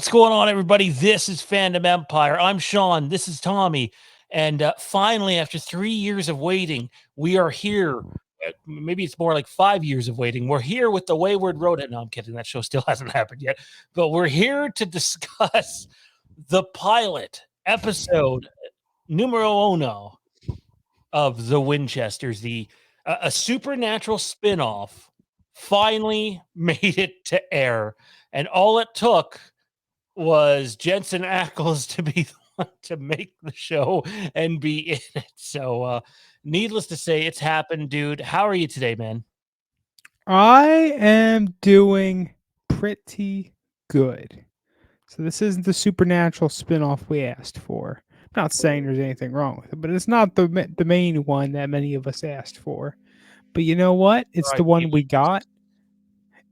What's going on, everybody? This is Fandom Empire. I'm Sean. This is Tommy. And finally, after 3 years of waiting, we are here. Maybe it's more like 5 years of waiting. We're here with the Wayward Road. No, I'm kidding. That show still hasn't happened yet. But we're here to discuss the pilot episode numero uno of the Winchesters, a supernatural spinoff, finally made it to air. And all it took was Jensen Ackles to be the one to make the show and be in it. So, needless to say, it's happened, dude. How are you today, man? I am doing pretty good. So this isn't the supernatural spin-off we asked for. I'm not saying there's anything wrong with it, but it's not the main one that many of us asked for. But you know what? It's the one we got.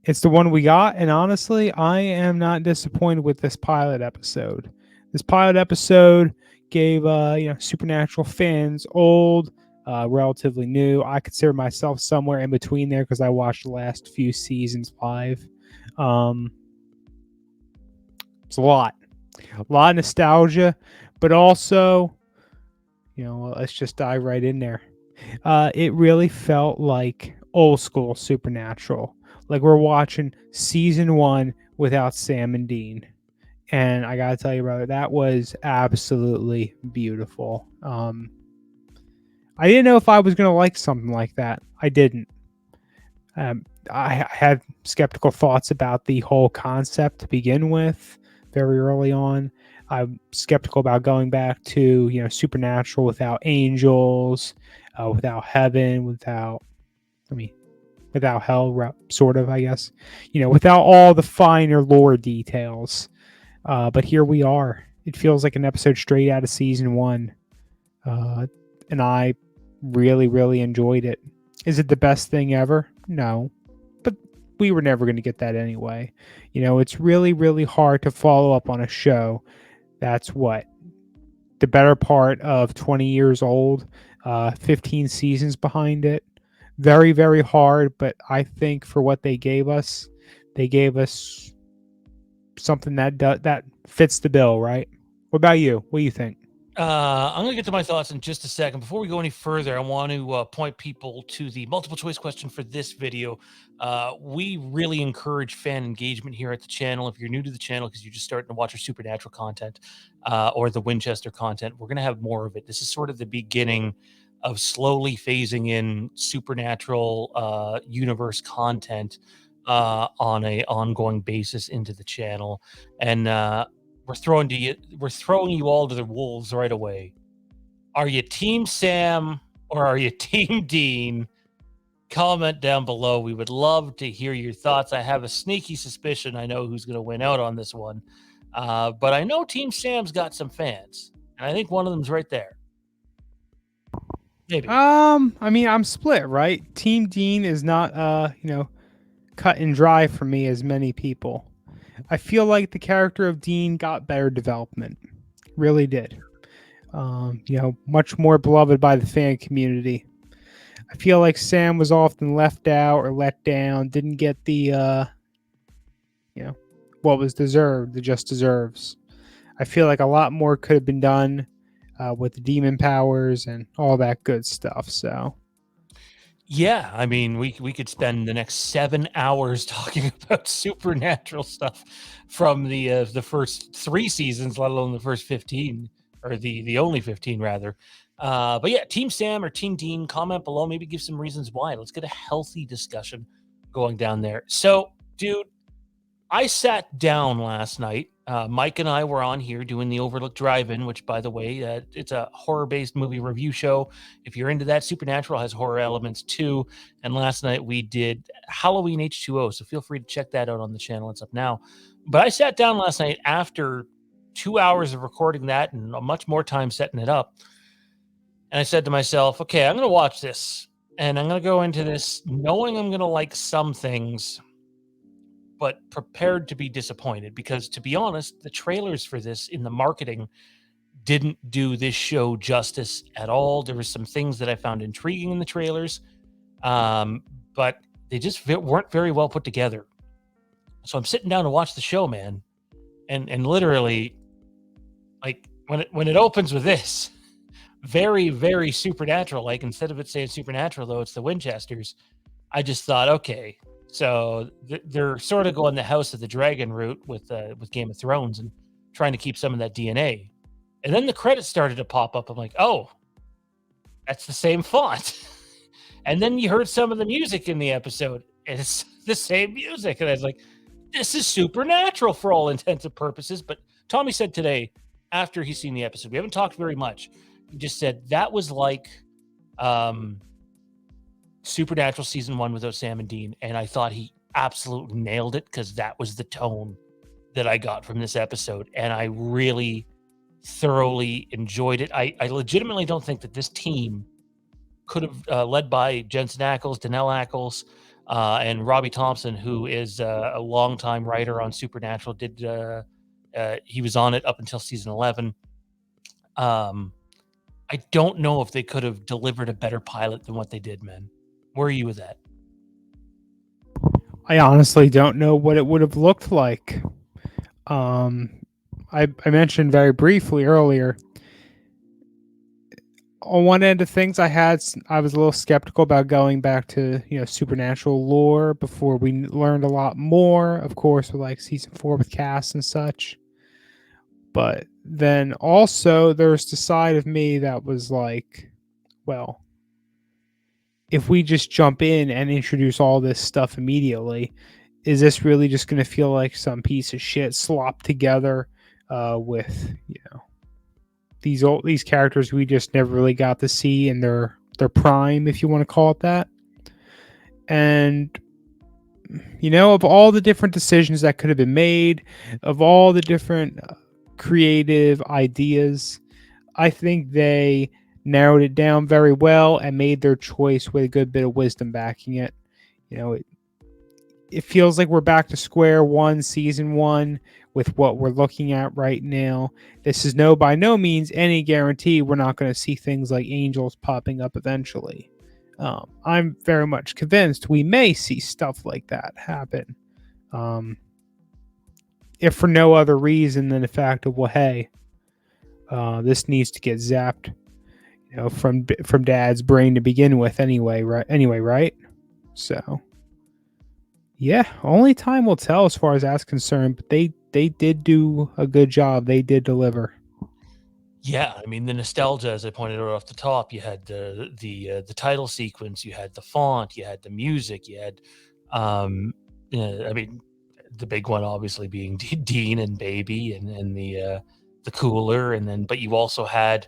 It's the one we got, and honestly, I am not disappointed with this pilot episode. This pilot episode gave supernatural fans, old, relatively new. I consider myself somewhere in between there because I watched the last few seasons live. It's a lot of nostalgia, but also, let's just dive right in there. It really felt like old school Supernatural. Like we're watching season 1 without Sam and Dean. And I gotta tell you, brother, that was absolutely beautiful. I didn't know if I was gonna like something like that. I didn't. I had skeptical thoughts about the whole concept to begin with very early on. I'm skeptical about going back to Supernatural without angels, without heaven, without hell, sort of, I guess, without all the finer lore details. But here we are. It feels like an episode straight out of season 1. And I really, really enjoyed it. Is it the best thing ever? No. But we were never going to get that anyway. It's really, really hard to follow up on a show that's the better part of 20 years old, 15 seasons behind it. Very, very hard, but I think for what they gave us something that fits the bill, right? What about you? What do you think? I'm going to get to my thoughts in just a second. Before we go any further, I want to point people to the multiple choice question for this video. We really encourage fan engagement here at the channel. If you're new to the channel because you're just starting to watch our Supernatural content or the Winchester content, we're going to have more of it. This is sort of the beginning of slowly phasing in Supernatural universe content on a ongoing basis into the channel. And we're throwing you all to the wolves right away. Are you Team Sam or are you Team Dean? Comment down below. We would love to hear your thoughts. I have a sneaky suspicion I know who's going to win out on this one. But I know Team Sam's got some fans, and I think one of them's right there. Maybe. I'm split, right? Team Dean is not cut and dry for me as many people. I feel like the character of Dean got better development. Really did. Much more beloved by the fan community. I feel like Sam was often left out or let down, didn't get the what was deserved, the just deserves. I feel like a lot more could have been done with the demon powers and all that good stuff. So yeah, I mean, we could spend the next 7 hours talking about supernatural stuff from the first 3 seasons, let alone the first 15, or the only 15 rather. But yeah, Team Sam or Team Dean, comment below, maybe give some reasons why. Let's get a healthy discussion going down there. So, dude, I sat down last night. Mike and I were on here doing the Overlook Drive-In, which, by the way, it's a horror-based movie review show. If you're into that, Supernatural has horror elements too. And last night we did Halloween H2O, so feel free to check that out on the channel. It's up now. But I sat down last night after 2 hours of recording that and much more time setting it up. And I said to myself, okay, I'm going to watch this. And I'm going to go into this knowing I'm going to like some things, but prepared to be disappointed because, to be honest, the trailers for this in the marketing didn't do this show justice at all. There were some things that I found intriguing in the trailers, but they just weren't very well put together. So I'm sitting down to watch the show, man, and literally, like when it opens with this, very very supernatural. Like instead of it saying supernatural, though, it's the Winchesters. I just thought, okay, so they're sort of going the House of the Dragon route with Game of Thrones and trying to keep some of that DNA. And then the credits started to pop up. I'm like, oh, that's the same font. And then you heard some of the music in the episode, and it's the same music. And I was like, this is supernatural for all intents and purposes. But Tommy said today, after he's seen the episode, we haven't talked very much. He just said that was like Supernatural season 1 without Sam and Dean. And I thought he absolutely nailed it, because that was the tone that I got from this episode. And I really thoroughly enjoyed it. I legitimately don't think that this team could have, led by Jensen Ackles, Danelle Ackles, and Robbie Thompson, who is a longtime writer on Supernatural. He was on it up until season 11. I don't know if they could have delivered a better pilot than what they did, man. Where are you with that? I honestly don't know what it would have looked like. I mentioned very briefly earlier. On one end of things, I was a little skeptical about going back to supernatural lore before we learned a lot more. Of course, with like season 4 with Cass and such. But then also there's the side of me that was like, well, if we just jump in and introduce all this stuff immediately, is this really just going to feel like some piece of shit slopped together with these characters we just never really got to see in their prime, if you want to call it that? And of all the different decisions that could have been made, of all the different creative ideas, I think they narrowed it down very well and made their choice with a good bit of wisdom backing it. It feels like we're back to square one, season 1, with what we're looking at right now. This is by no means any guarantee we're not going to see things like angels popping up eventually. I'm very much convinced we may see stuff like that happen. If for no other reason than the fact of, well, hey, this needs to get zapped, from Dad's brain to begin with anyway, right? So, yeah, only time will tell as far as that's concerned, but they did do a good job. They did deliver. Yeah, I mean, the nostalgia, as I pointed out off the top, you had the title sequence, you had the font, you had the music, you had, I mean, the big one obviously being Dean and Baby, and the cooler, and then, but you also had,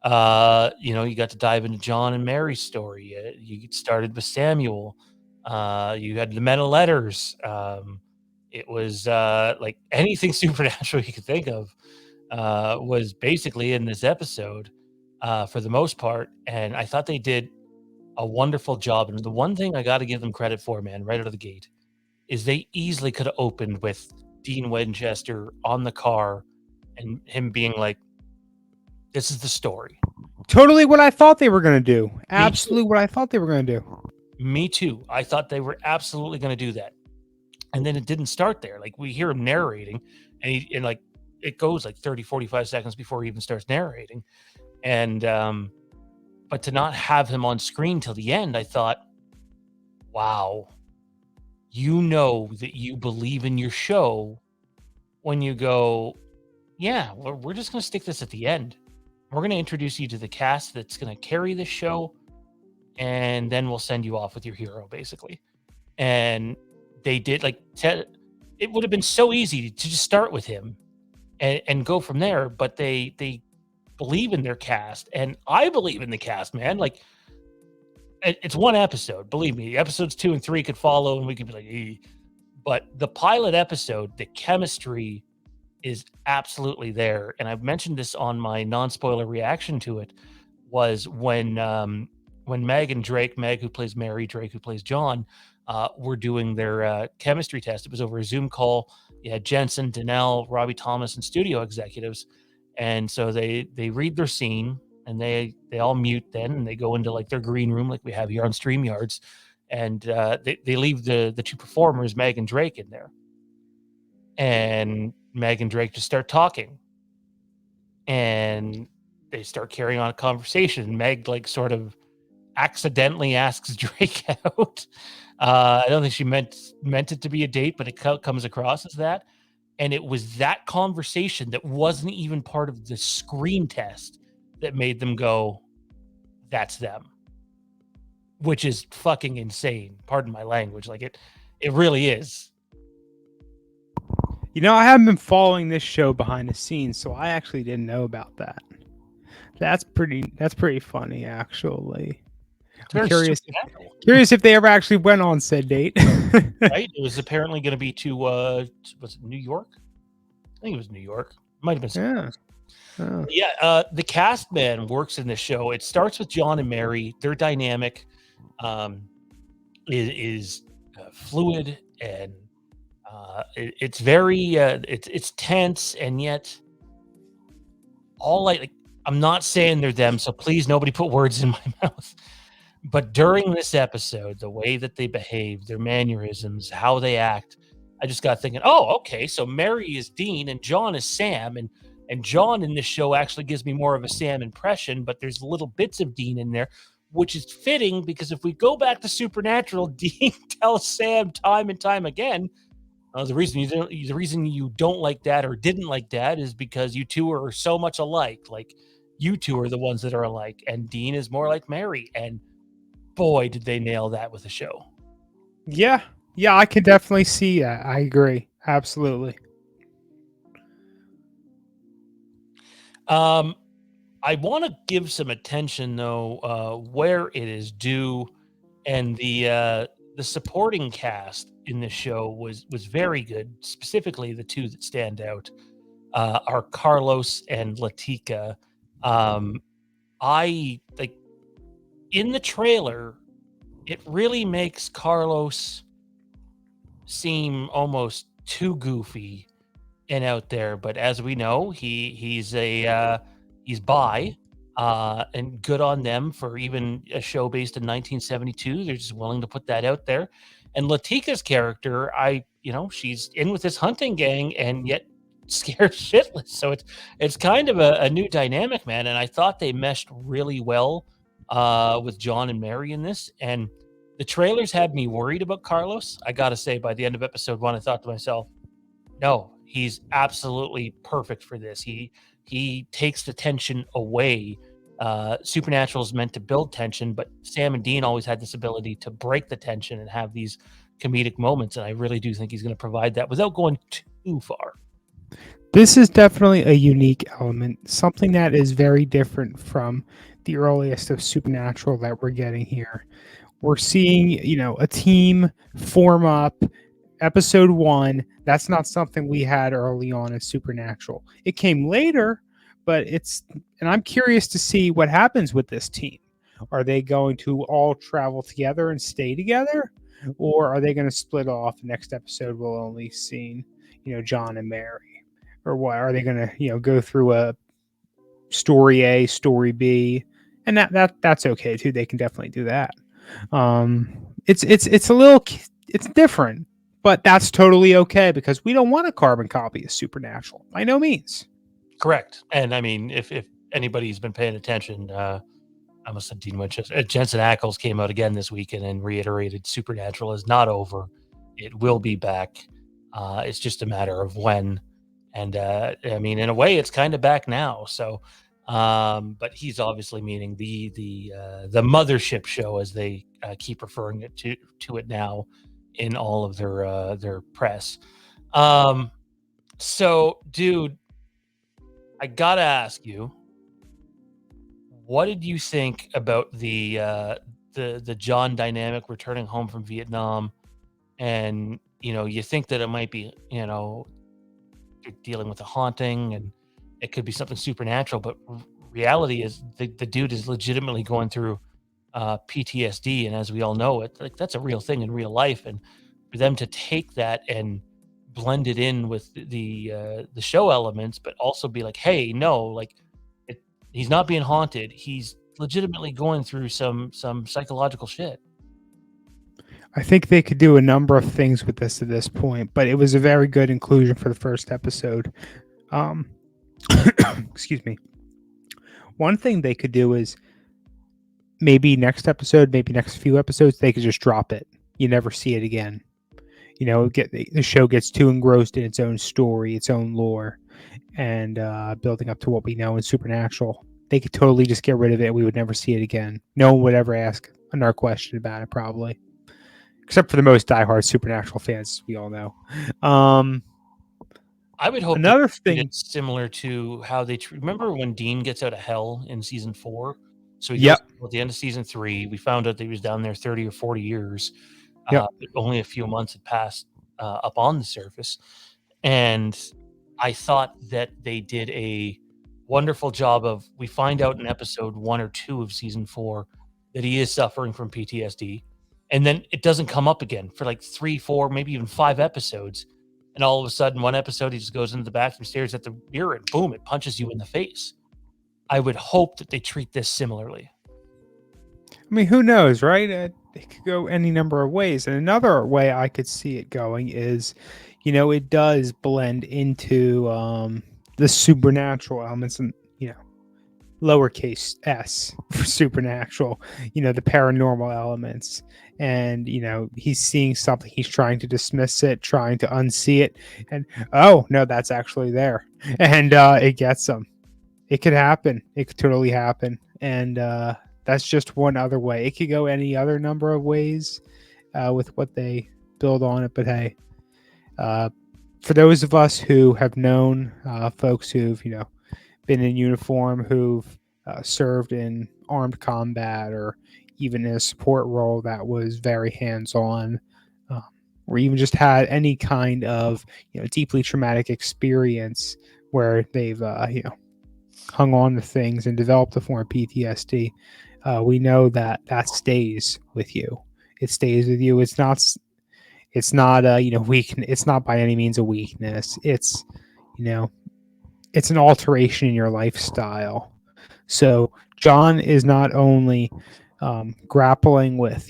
you got to dive into John and Mary's story. You started with Samuel. You had the meta letters. It was like anything supernatural you could think of was basically in this episode for the most part. And I thought they did a wonderful job. And the one thing I got to give them credit for, man, right out of the gate, is they easily could have opened with Dean Winchester on the car and him being like, this is the story. Totally what I thought they were going to do. Absolutely what I thought they were going to do. Me too. I thought they were absolutely going to do that. And then it didn't start there. Like, we hear him narrating, and like it goes like 30, 45 seconds before he even starts narrating. And but to not have him on screen till the end, I thought, wow, that you believe in your show when you go, yeah, we're just going to stick this at the end. We're going to introduce you to the cast that's going to carry this show, and then we'll send you off with your hero, basically. And they did, like, it would have been so easy to just start with him and go from there, but they believe in their cast, and I believe in the cast, man. Like, it's one episode, believe me. Episodes 2 and 3 could follow, and we could be like, but the pilot episode, the chemistry is absolutely there. And I've mentioned this on my non-spoiler reaction to it, was when Meg and Drake, Meg who plays Mary, Drake who plays John, were doing their chemistry test. It was over a Zoom call. You had Jensen, Danelle, Robbie Thomas, and studio executives. And so they read their scene, and they all mute then, and they go into like their green room like we have here on StreamYards. And they leave the two performers, Meg and Drake, in there. and Meg and Drake just start talking, and they start carrying on a conversation. Meg like sort of accidentally asks Drake out. I don't think she meant it to be a date, but it comes across as that. And it was that conversation that wasn't even part of the screen test that made them go, "That's them," which is fucking insane. Pardon my language. Like it really is. You know, I haven't been following this show behind the scenes, so I actually didn't know about that. That's pretty funny, actually. It's I'm very supernatural, curious if they ever actually went on said date. right? It was apparently going to be to was it New York? I think it was New York. Might have been. Yeah. Oh. Yeah, the cast man works in this show. It starts with John and Mary. Their dynamic is fluid, and it's very it's tense, and yet all like I'm not saying they're them, so please nobody put words in my mouth. But during this episode, the way that they behave, their mannerisms, how they act, I just got thinking, oh, okay, so Mary is Dean and John is Sam, and John in this show actually gives me more of a Sam impression, but there's little bits of Dean in there, which is fitting because if we go back to Supernatural, Dean tells Sam time and time again, the reason you don't like Dad or didn't like Dad is because you two are so much alike. Like you two are the ones that are alike, and Dean is more like Mary, and boy, did they nail that with the show. Yeah. Yeah, I can definitely see that. I agree. Absolutely. I want to give some attention though, where it is due, and the supporting cast in this show was very good. Specifically, the two that stand out are Carlos and Latika. I like in the trailer, it really makes Carlos seem almost too goofy and out there. But as we know, he's bi, and good on them for even a show based in 1972. They're just willing to put that out there. And Latika's character, she's in with this hunting gang and yet scared shitless. So it's kind of a new dynamic, man. And I thought they meshed really well with John and Mary in this. And the trailers had me worried about Carlos. I gotta say, by the end of episode 1, I thought to myself, no, he's absolutely perfect for this. He takes the tension away. Supernatural is meant to build tension, but Sam and Dean always had this ability to break the tension and have these comedic moments, and I really do think he's going to provide that without going too far. This is definitely a unique element, something that is very different from the earliest of Supernatural that we're getting here. We're seeing, a team form up. Episode 1, that's not something we had early on in Supernatural. It came later, but and I'm curious to see what happens with this team. Are they going to all travel together and stay together? Or are they going to split off? Next episode, we'll only see, John and Mary. Or what? Are they going to, go through a story A, story B? And that's okay too. They can definitely do that. It's different. But that's totally okay because we don't want a carbon copy of Supernatural by no means. Correct. And I mean, if anybody's been paying attention, I must have Dean Winchester. Jensen Ackles came out again this weekend and reiterated Supernatural is not over. It will be back. It's just a matter of when. And I mean, in a way, it's kind of back now. So, but he's obviously meaning the mothership show, as they keep referring it to it now in all of their press. So, dude, I gotta ask you, what did you think about the John dynamic returning home from Vietnam? And you think that it might be dealing with a haunting, and it could be something supernatural, but reality is the dude is legitimately going through PTSD, and as we all know, that's a real thing in real life, and for them to take that and blend it in with the show elements, but also be like, hey, no, like he's not being haunted, he's legitimately going through some psychological shit. I think they could do a number of things with this at this point, but it was a very good inclusion for the first episode. Um, excuse me. One thing they could do is maybe next episode, maybe next few episodes, they could just drop it. You never see it again. The show gets too engrossed in its own story, its own lore, and building up to what we know in Supernatural. They could totally just get rid of it. We would never see it again. No one would ever ask another question about it, probably, except for the most diehard Supernatural fans, we all know. I would hope Another they treat thing. it similar to how they remember when Dean gets out of hell in season 4. So he goes Yep. at the end of season 3. We found out that he was down there 30 or 40 years. Yep. But only a few months had passed up on the surface. And I thought that they did a wonderful job of, we find out in episode 1 or 2 of season 4 that he is suffering from PTSD. And then it doesn't come up again for like 3, 4, maybe even 5 episodes. And all of a sudden, one episode, he just goes into the bathroom, stares at the mirror, and boom, it punches you in the face. I would hope that they treat this similarly. I mean, who knows, right? It could go any number of ways. And another way I could see it going is, it does blend into the supernatural elements and, lowercase s for supernatural, the paranormal elements. And, he's seeing something, he's trying to dismiss it, trying to unsee it. And, oh, no, that's actually there. And it gets him. It could happen. It could totally happen. And that's just one other way. It could go any other number of ways with what they build on it. But hey, for those of us who have known folks who've been in uniform, who've served in armed combat, or even in a support role that was very hands-on, or even just had any kind of deeply traumatic experience where they've hung on to things and developed a form of PTSD, we know that stays with you. It stays with you. It's not weak. It's not by any means a weakness. It's it's an alteration in your lifestyle. So John is not only grappling with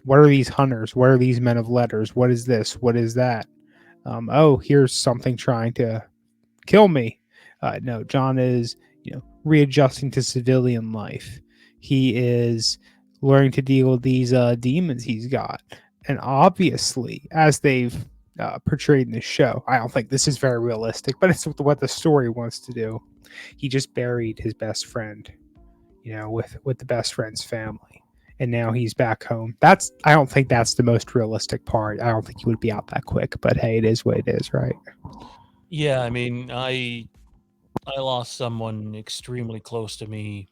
what are these hunters? What are these men of letters? What is this? What is that? Oh, here's something trying to kill me. No, John is readjusting to civilian life. He is learning to deal with these demons he's got, and obviously, as they've portrayed in the show, I don't think this is very realistic, but it's what the story wants to do. He just buried his best friend, with the best friend's family, and now he's back home. I don't think that's the most realistic part. I don't think he would be out that quick, but hey, it is what it is, right? Yeah, I mean, I lost someone extremely close to me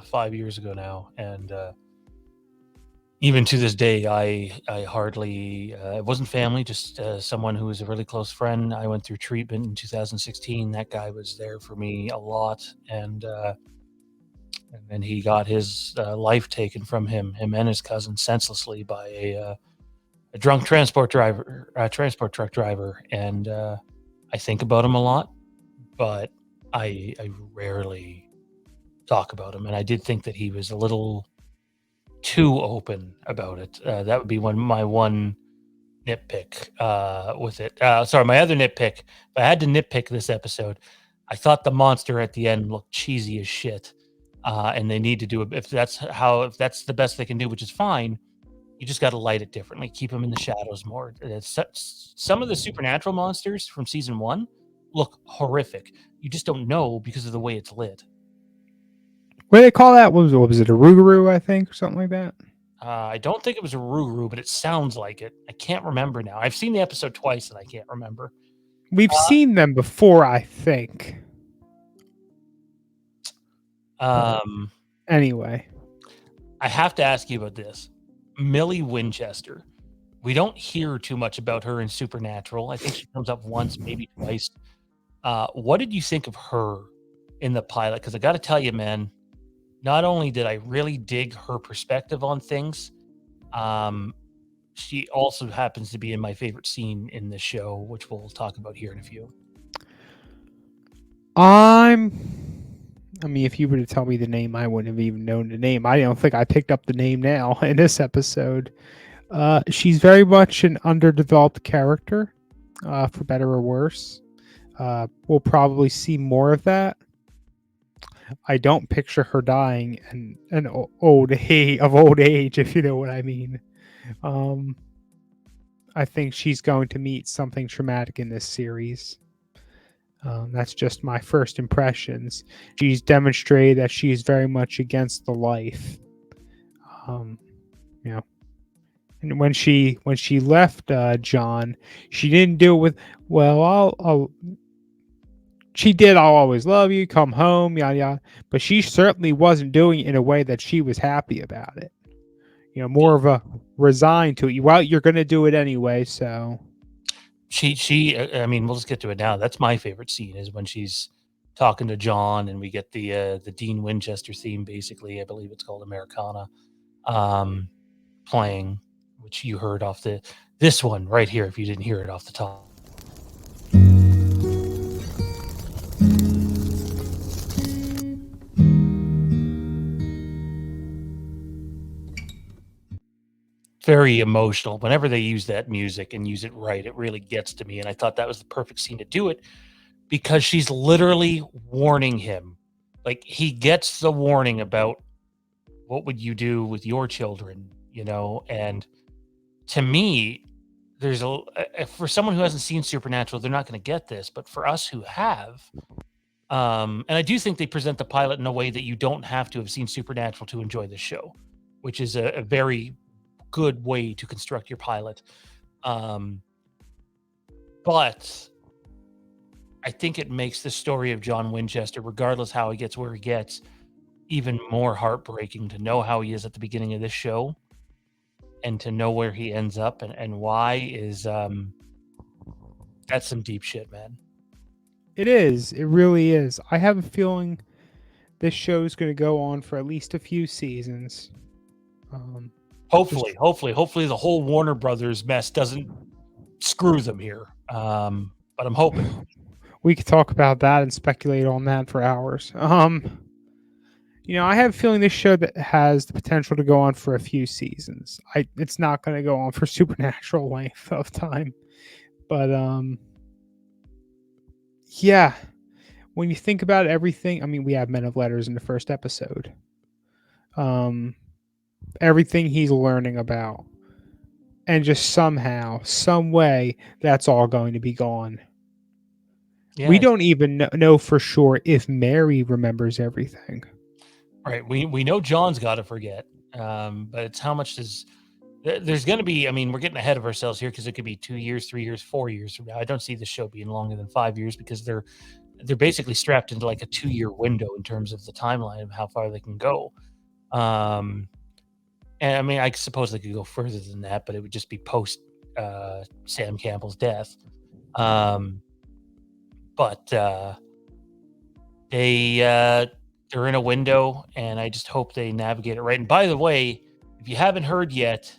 5 years ago now, and even to this day, I hardly it wasn't family, just someone who was a really close friend. I went through treatment in 2016. That guy was there for me a lot, and then he got his life taken from him and his cousin senselessly by a drunk transport truck driver, and I think about him a lot, but I rarely talk about him, and I did think that he was a little too open about it. That would be my one nitpick with it. Sorry, my other nitpick. If I had to nitpick this episode, I thought the monster at the end looked cheesy as shit, and they need to do it. If that's the best they can do, which is fine. You just got to light it differently. Keep them in the shadows more. Some of the supernatural monsters from season 1 look horrific. You just don't know because of the way it's lit. What do they call that? What was it? A Rougarou, I think, or something like that? I don't think it was a Ruru, but it sounds like it. I can't remember now. I've seen the episode twice and I can't remember. We've seen them before, I think. Anyway, I have to ask you about this. Millie Winchester. We don't hear too much about her in Supernatural. I think she comes up once, maybe twice. What did you think of her in the pilot? Because I got to tell you, man, not only did I really dig her perspective on things, she also happens to be in my favorite scene in the show, which we'll talk about here in a few. I mean, if you were to tell me the name, I wouldn't have even known the name. I don't think I picked up the name now in this episode. She's very much an underdeveloped character, for better or worse. We'll probably see more of that. I don't picture her dying old age, if you know what I mean. Um, I think she's going to meet something traumatic in this series. That's just my first impressions. She's demonstrated that she's very much against the life. Um, you know, and when she left John, she didn't do it with, well, I'll she did, I'll always love you, come home, yada yada. But she certainly wasn't doing it in a way that she was happy about it. More of a resigned to it. Well, you're going to do it anyway, so. I mean, we'll just get to it now. That's my favorite scene, is when she's talking to John and we get the Dean Winchester theme, basically. I believe it's called Americana, playing, which you heard off this one right here, if you didn't hear it off the top. Very emotional. Whenever they use that music and use it right, it really gets to me. And I thought that was the perfect scene to do it, because she's literally warning him. Like, he gets the warning about what would you do with your children, and to me, there's for someone who hasn't seen Supernatural, they're not going to get this, but for us who have, and I do think they present the pilot in a way that you don't have to have seen Supernatural to enjoy the show, which is a very good way to construct your pilot. But I think it makes the story of John Winchester, regardless how he gets where he gets, even more heartbreaking to know how he is at the beginning of this show and to know where he ends up and why is that's some deep shit, man. It is. It really is. I have a feeling this show is going to go on for at least a few seasons. Hopefully the whole Warner Brothers mess doesn't screw them here. But I'm hoping. We could talk about that and speculate on that for hours. I have a feeling this show that has the potential to go on for a few seasons. It's not going to go on for supernatural length of time, but yeah. When you think about everything, I mean, we have Men of Letters in the first episode. Everything he's learning about, and just somehow, some way, that's all going to be gone. Yeah, we don't even know for sure if Mary remembers everything. Right. We know John's got to forget, but it's how much there's going to be. I mean, we're getting ahead of ourselves here, because it could be 2 years, 3 years, 4 years from now. I don't see the show being longer than 5 years, because they're basically strapped into like a 2-year window in terms of the timeline of how far they can go. And I mean, I suppose they could go further than that, but it would just be post Sam Campbell's death. But they're in a window, and I just hope they navigate it right. And by the way, if you haven't heard yet,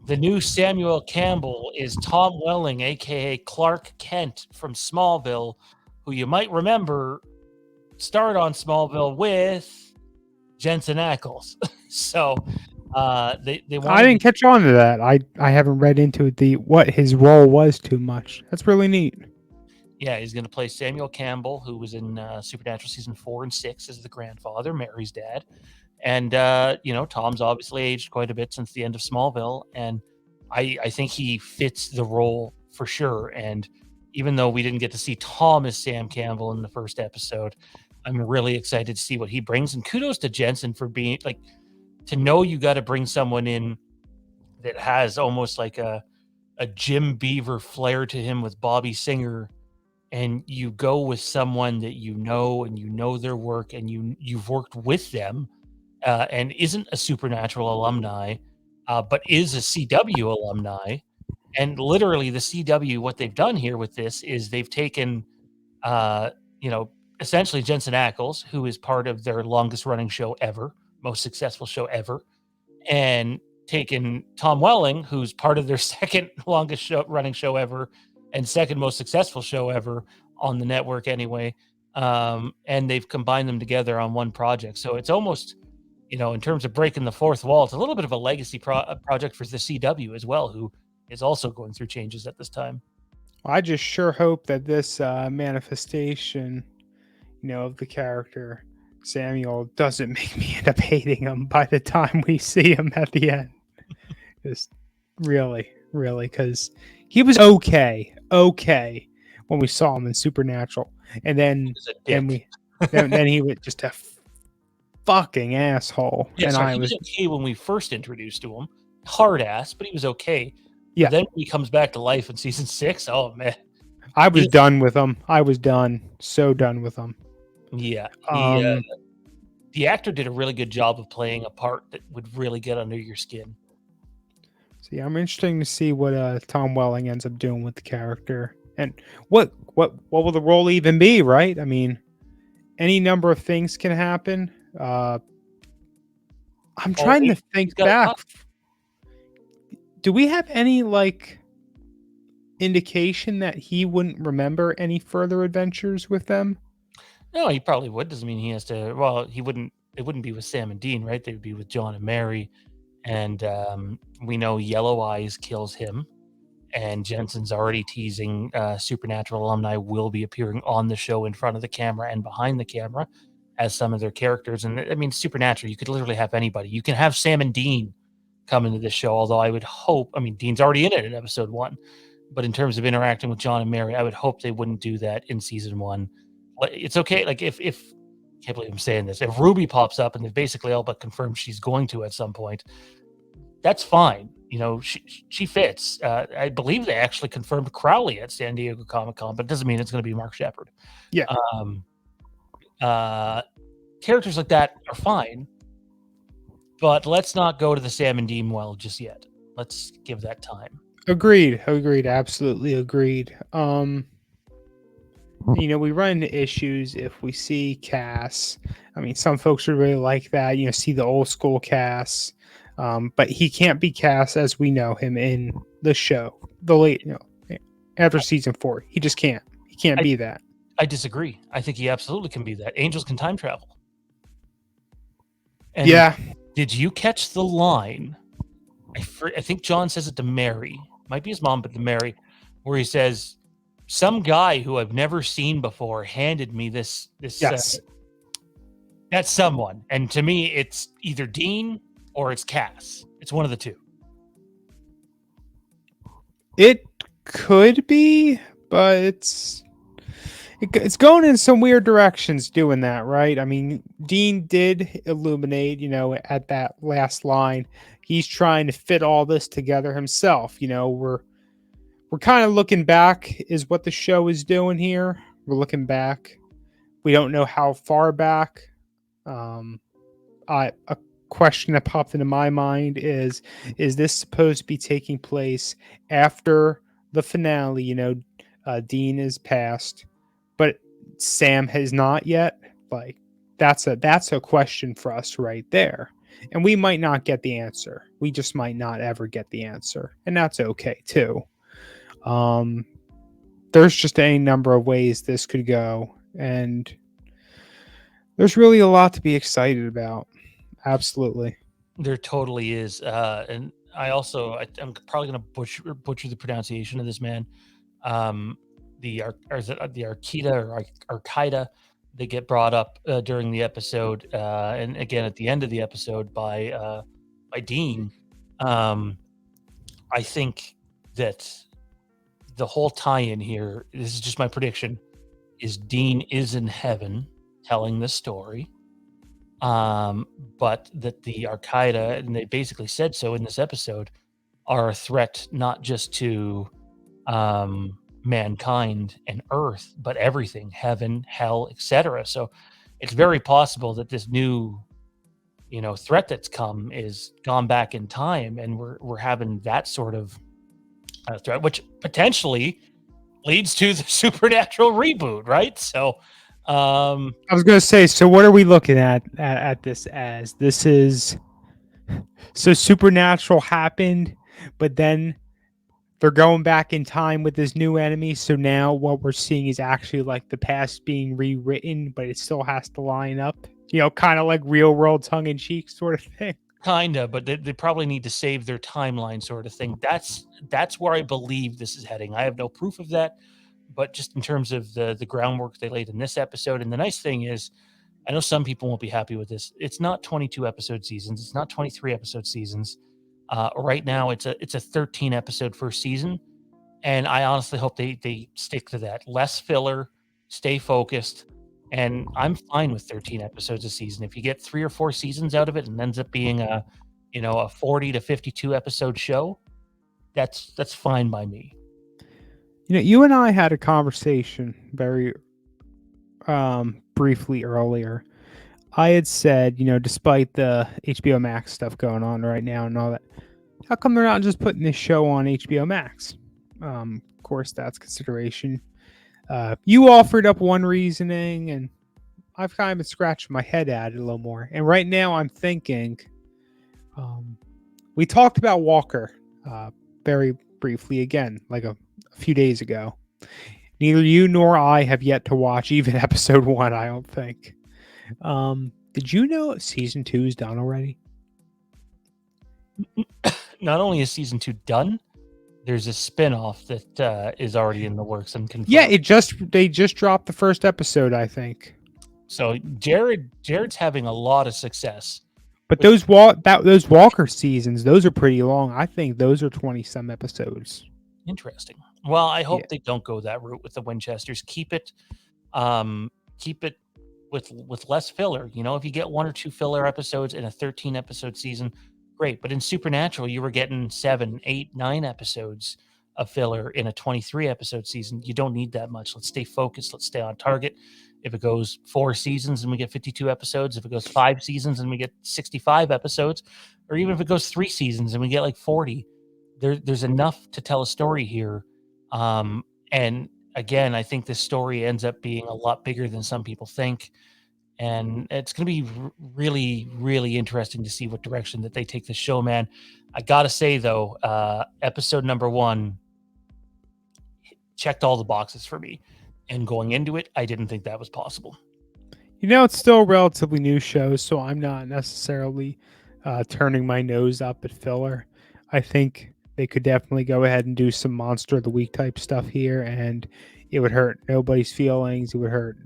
the new Samuel Campbell is Tom Welling, aka Clark Kent from Smallville, who you might remember starred on Smallville with Jensen Ackles. So they I didn't catch on to that. I haven't read into what his role was too much. That's really neat. Yeah, he's going to play Samuel Campbell, who was in Supernatural season 4 and 6 as the grandfather, Mary's dad. And Tom's obviously aged quite a bit since the end of Smallville, and I think he fits the role for sure. And even though we didn't get to see Tom as Sam Campbell in the first episode, I'm really excited to see what he brings. And kudos to Jensen for being like, to know you got to bring someone in that has almost like a Jim Beaver flair to him with Bobby Singer, and you go with someone that and you know their work, and you've worked with them, and isn't a Supernatural alumni, but is a CW alumni. And literally the CW, what they've done here with this is they've taken, essentially Jensen Ackles, who is part of their longest running show ever, most successful show ever, and taken Tom Welling, who's part of their second longest running show ever and second most successful show ever on the network anyway, and they've combined them together on one project. So it's almost, in terms of breaking the fourth wall, it's a little bit of a legacy project for the CW as well, who is also going through changes at this time. I just sure hope that this manifestation, of the character Samuel doesn't make me end up hating him by the time we see him at the end. Just really, because he was okay when we saw him in Supernatural, and then then he was just a fucking asshole. Yeah, and sorry, I he was okay when we first introduced to him, hard ass, but he was okay. Yeah. Then when he comes back to life in season 6, oh man, I was done with him. I was done, so done with him. Yeah, the actor did a really good job of playing a part that would really get under your skin. So yeah, I'm interested to see what Tom Welling ends up doing with the character, and what will the role even be, right? I mean, any number of things can happen. I'm trying to think back. Do we have any indication that he wouldn't remember any further adventures with them? No, he probably would. Doesn't mean he has to. Well, he wouldn't. It wouldn't be with Sam and Dean, right? They would be with John and Mary, and we know Yellow Eyes kills him. And Jensen's already teasing Supernatural alumni will be appearing on the show in front of the camera and behind the camera as some of their characters. And I mean, Supernatural, you could literally have anybody. You can have Sam and Dean come into this show, although I would hope, Dean's already in it in episode 1, but in terms of interacting with John and Mary, I would hope they wouldn't do that in season 1. It's okay. If I can't believe I'm saying this, if Ruby pops up and they've basically all but confirmed she's going to at some point, that's fine. She fits. I believe they actually confirmed Crowley at San Diego Comic-Con, but it doesn't mean it's going to be Mark Sheppard. Yeah. Characters like that are fine, but let's not go to the Sam and Dean well just yet. Let's give that time. Agreed. Absolutely agreed. We run into issues if we see Cass. Some folks would really like that, see the old school Cass. But he can't be Cass as we know him in the show. After season 4, he just can't. He can't be that. I disagree. I think he absolutely can be that. Angels can time travel. And yeah. Did you catch the line? I think John says it to Mary. Might be his mom, but to Mary, where he says, "Some guy who I've never seen before handed me this." Yes. That's someone, and to me, it's either Dean or it's Cass. It's one of the two. It could be, but it's going in some weird directions doing that, right? Dean did illuminate, at that last line. He's trying to fit all this together himself. We're kind of looking back is what the show is doing here. We're looking back. We don't know how far back. A question that popped into my mind is this supposed to be taking place after the finale? Dean is passed, but Sam has not yet. That's a question for us right there, and we might not get the answer. We just might not ever get the answer, and that's okay too. There's just any number of ways this could go, and there's really a lot to be excited about. Absolutely. There totally is. And I'm probably going to butcher the pronunciation of this man. The Arquida or Arquida, they get brought up during the episode, and again at the end of the episode by Dean. I think that the whole tie-in here, this is just my prediction, is Dean is in heaven telling the story. But that the Arquida, and they basically said so in this episode, are a threat not just to mankind and Earth, but everything, heaven, hell, etc. So it's very possible that this new, threat that's come is gone back in time, and we're having that sort of threat, which potentially leads to the Supernatural reboot, right? So I was going to say, so what are we looking at this as? This is so Supernatural happened, but then they're going back in time with this new enemy. So now what we're seeing is actually like the past being rewritten, but it still has to line up. Kind of like real world tongue in cheek sort of thing. Kinda, but they probably need to save their timeline sort of thing. That's where I believe this is heading. I have no proof of that, but just in terms of the groundwork they laid in this episode, and the nice thing is, I know some people won't be happy with this. It's not 22 episode seasons. It's not 23 episode seasons. Right now, it's a 13 episode first season, and I honestly hope they stick to that. Less filler, stay focused, and I'm fine with 13 episodes a season. If you get 3 or 4 seasons out of it and ends up being a 40 to 52 episode show, that's fine by me. You and I had a conversation very briefly earlier. I had said, despite the HBO Max stuff going on right now and all that, how come they're not just putting this show on HBO Max? Of course, that's consideration. You offered up one reasoning, and I've kind of been scratching my head at it a little more. And right now, I'm thinking, we talked about Walker very briefly again, like a few days ago. Neither you nor I have yet to watch even episode 1, I don't think. Did you know season 2 is done already? Not only is season 2 done, there's a spin-off that is already in the works and confirmed. Yeah, they just dropped the first episode, I think. So Jared's having a lot of success. But those Walker seasons, those are pretty long. I think those are 20 some episodes. Interesting. Well, I hope they don't go that route with the Winchesters. Keep it with less filler. If you get 1 or 2 filler episodes in a 13 episode season, great. But in Supernatural, you were getting 7, 8, 9 episodes of filler in a 23 episode season. You don't need that much. Let's stay focused. Let's stay on target. If it goes 4 seasons and we get 52 episodes, if it goes 5 seasons and we get 65 episodes, or even if it goes 3 seasons and we get like 40, there's enough to tell a story here. And again, I think this story ends up being a lot bigger than some people think. And it's going to be really, really interesting to see what direction that they take the show, man. I got to say, though, episode number 1 checked all the boxes for me. And going into it, I didn't think that was possible. It's still a relatively new show, so I'm not necessarily turning my nose up at filler. I think they could definitely go ahead and do some Monster of the Week type stuff here, and it would hurt nobody's feelings. It would hurt,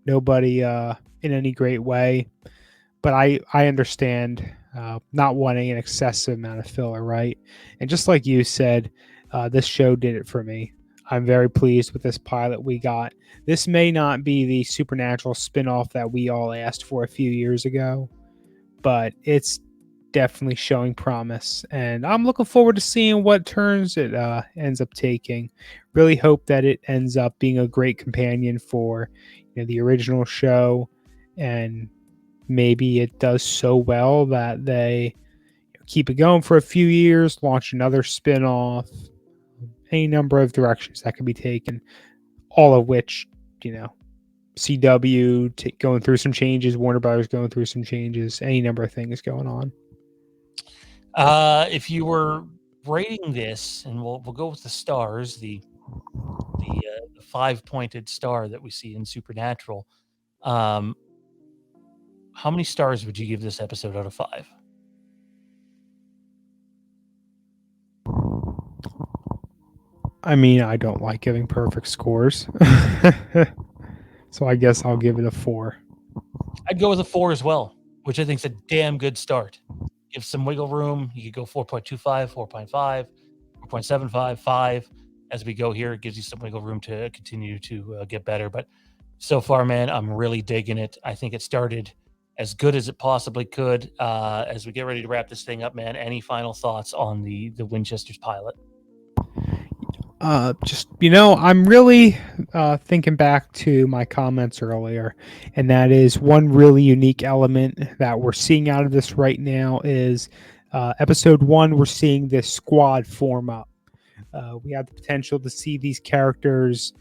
nobody in any great way. But I understand not wanting an excessive amount of filler, right? And just like you said, this show did it for me. I'm very pleased with this pilot we got. This may not be the Supernatural spinoff that we all asked for a few years ago, but it's definitely showing promise. And I'm looking forward to seeing what turns it ends up taking. Really hope that it ends up being a great companion for the original show, and maybe it does so well that they keep it going for a few years, launch another spinoff, any number of directions that could be taken, all of which, CW going through some changes, Warner Brothers going through some changes, any number of things going on. If you were rating this, and we'll go with the stars, the 5-pointed star that we see in Supernatural, how many stars would you give this episode out of 5? I mean, I don't like giving perfect scores. So I guess I'll give it a 4. I'd go with a 4 as well, which I think is a damn good start. Give some wiggle room. You could go 4.25, 4.5, 4.75, 5. As we go here, it gives you some wiggle room to continue to get better. But so far, man, I'm really digging it. I think it started as good as it possibly could. As we get ready to wrap this thing up, man, any final thoughts on the Winchesters pilot? I'm really thinking back to my comments earlier, and that is one really unique element that we're seeing out of this right now is episode 1, we're seeing this squad form up. We have the potential to see these characters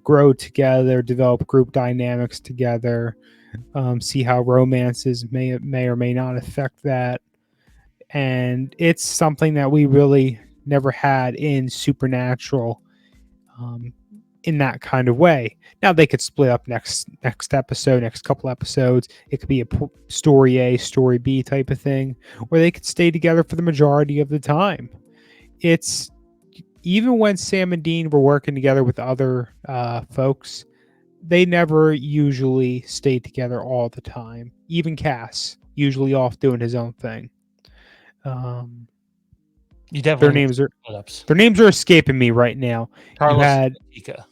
grow together, develop group dynamics together, see how romances may or may not affect that. And it's something that we really never had in Supernatural, in that kind of way. Now they could split up next episode, next couple episodes. It could be a story A, story B type of thing, or they could stay together for the majority of the time. It's even when Sam and Dean were working together with other folks, they never usually stayed together all the time. Even Cass, usually off doing his own thing. You definitely their names are escaping me right now. Carlos, you had Tika.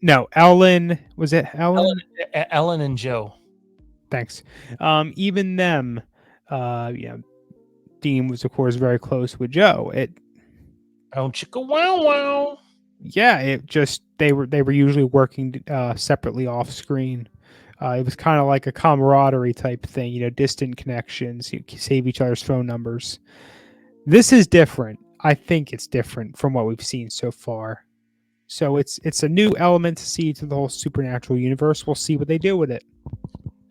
No, Ellen. Was it Ellen? Ellen and Joe. Thanks. Even them, Dean was of course very close with Joe. Oh, chicka wow wow. Yeah, it just they were usually working separately off screen. It was kind of like a camaraderie type thing, distant connections. You save each other's phone numbers. This is different. I think it's different from what we've seen so far. So it's a new element to see to the whole Supernatural universe. We'll see what they do with it.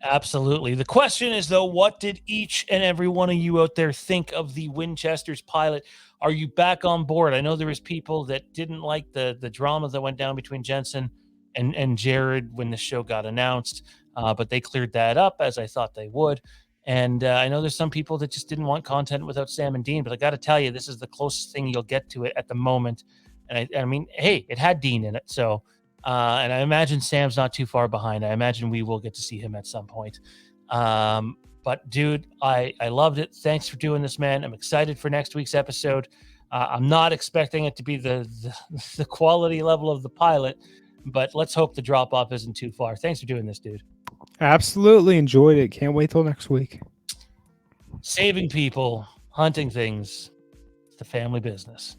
Absolutely. The question is, though, what did each and every one of you out there think of the Winchesters pilot? Are you back on board? I know there was people that didn't like the drama that went down between Jensen and Jared when the show got announced, but they cleared that up, as I thought they would. And I know there's some people that just didn't want content without Sam and Dean, but I got to tell you, this is the closest thing you'll get to it at the moment. And I mean, hey, it had Dean in it, so and I imagine Sam's not too far behind. I imagine we will get to see him at some point. But dude, I loved it. Thanks for doing this, man. I'm excited for next week's episode. I'm not expecting it to be the quality level of the pilot, but let's hope the drop off isn't too far. Thanks for doing this, dude. Absolutely enjoyed it. Can't wait till next week. Saving people, hunting things, it's the family business.